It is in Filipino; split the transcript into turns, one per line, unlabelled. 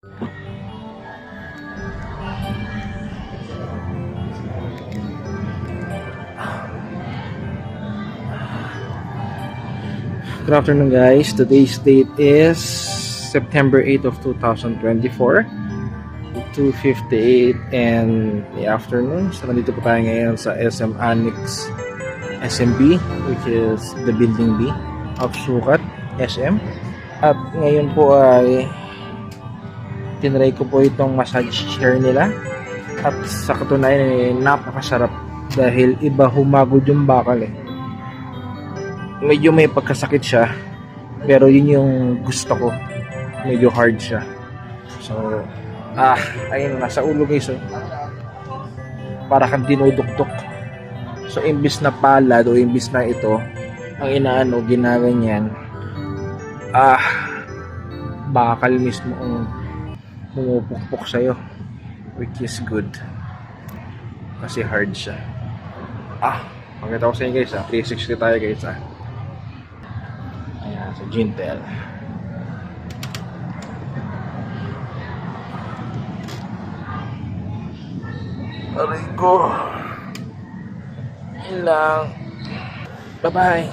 Good afternoon guys, today's date is September 8 of 2024, 2:58 in the afternoon. So nandito po tayo ngayon sa SM Annex SMB, which is the building B of Sukat SM. At ngayon po ay tinry ko po itong massage chair nila, at sa katunayan ay napakasarap dahil iba humagod yung bakal medyo may pagkasakit siya, pero yun yung gusto ko, medyo hard siya. So ayun, nasa ulo guys, para kang dinuduktok. So imbis na palad o imbis na ito ang inaano, ginaganyan, bakal mismo ang pumupukpok sa'yo, which is good kasi hard siya. Pakita ko sa inyo guys, 360 tayo guys. Ayan, sa Gintel. Aray ko. Yun lang. Bye bye.